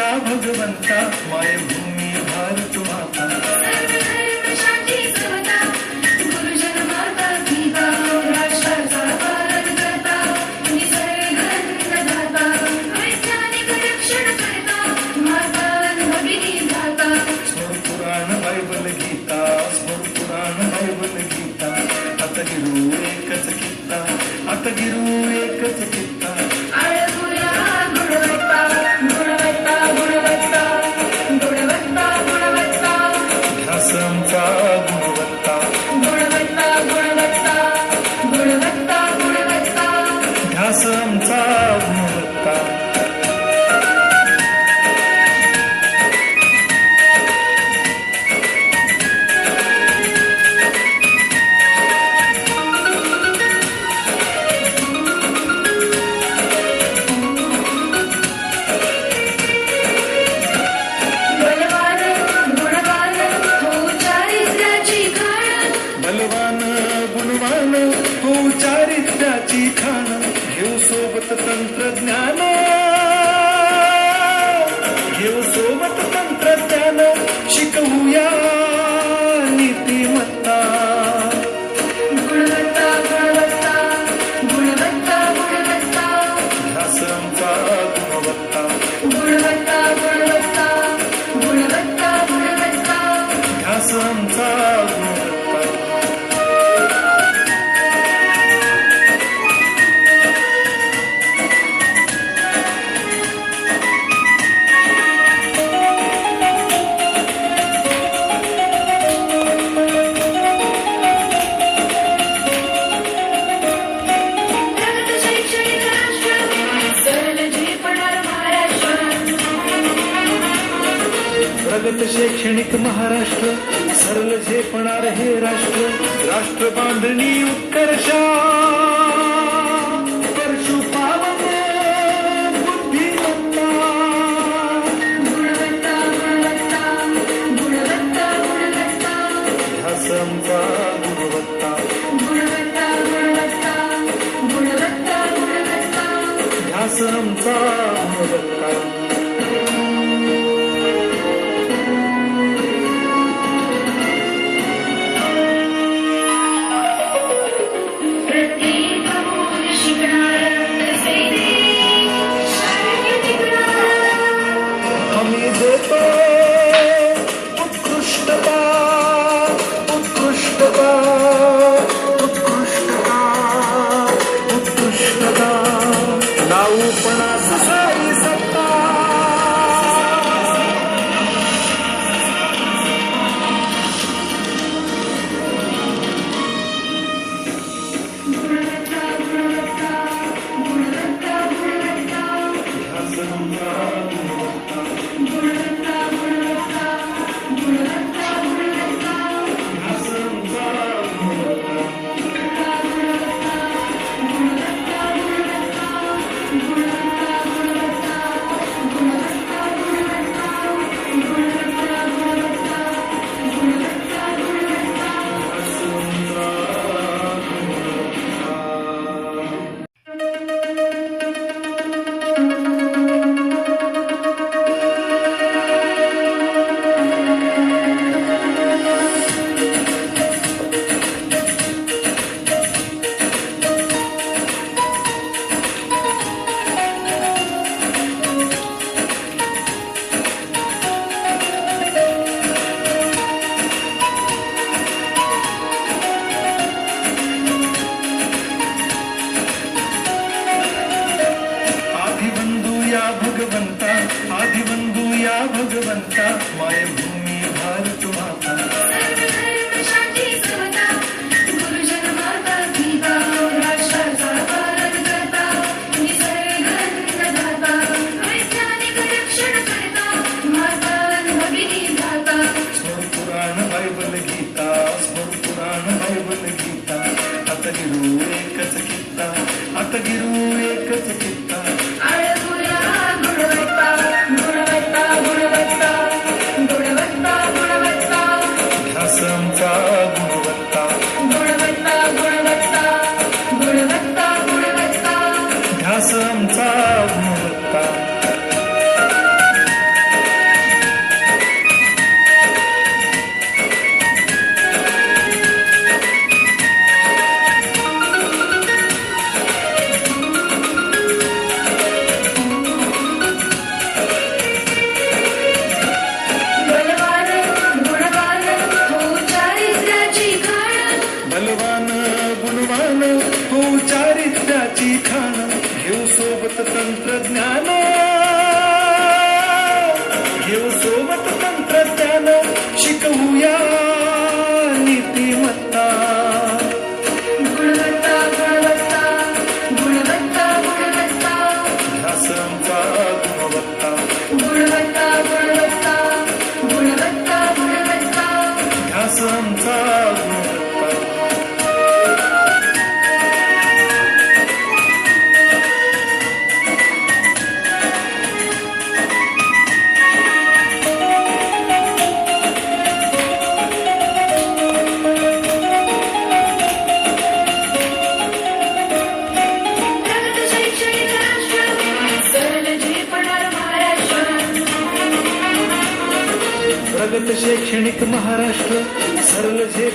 या भगवंता मायभूमी भारत माता बायबल गीता स्मर पुराण बायबल गीता आता गिरू एकच कित्ता आता गिरू एकच कित्ता ध्यास आमचा गुणवत्ता ध्यास आमचा गुणवत्ता गुणवान हो चारित्र्याची खाण घेऊ सोबत तंत्रज्ञान घेऊ सोबत तंत्रज्ञान शिकवूया नीतिमत्ता गुणवत्ता गुणवत्ता गुणवत्ता गुणवत्ता ध्यास आमचा गुणवत्ता गुणवत्ता गुणवत्ता गुणवत्ता गुणवत्ता ध्यास आमचा गुणवत्ता प्रगत शैक्षणिक महाराष्ट्र सरल झेपणार हे राष्ट्र राष्ट्र बांधणी उत्कर्षा करशु पावन बुद्धिमत्ता गुणवत्ता गुणवत्ता गुणवत्ता गुणवत्ता ध्यास आमचा गुणवत्ता गुणवत्ता गुणवत्ता गुणवत्ता गुणवत्ता ध्यास आमचा गुणवत्ता उत्कृष्टता उत्कृष्टता उत्कृष्टता उत्कृष्टता नाऊपणा ससाई सत्ता गुणवत्ता गुणवत्ता गुणवत्ता गुणवत्ता ध्यास आमचा गुणवत्ता गुणवत्ता गुणवत्ता गुणवत्ता गुणवत्ता ध्यास आमचा गुणवत्ता गुणवत्ता गुणवत्ता गुणवत्ता गुणवत्ता गुणवत्ता गुणवत्ता गुणवत्ता गुणवत्ता गुणवत्ता गुणवत्ता ध्यास आमचा भगवंता आदिबंधू या भगवंता मायभूमी भारत माता गुरुजन माता गीता राष्ट्राचा पालन करता निसर्गदाता वैज्ञानिक रक्षण करता माता भगिनी दाता स्मर पुराण बायबल गीता स्मर पुराण बायबल गीता आता गिरू एकच कित्ता आता गिरू एकच कित्ता ध्यास आमचा गुणवत्ता गुणवत्ता गुणवत्ता गुणवत्ता गुणवत्ता ध्यास आमचा गुणवत्ता लिखाण घेऊ सोबत तंत्रज्ञान, घेऊ सोबत तंत्रज्ञान, शिकवूया नीतिमत्ता. गुणवत्ता गुणवत्ता गुणवत्ता गुणवत्ता ध्यास आमचा गुणवत्ता, गुणवत्ता गुणवत्ता गुणवत्ता गुणवत्ता ध्यास आमचा गुणवत्ता. प्रगत शैक्षणिक महाराष्ट्र, सरळ जे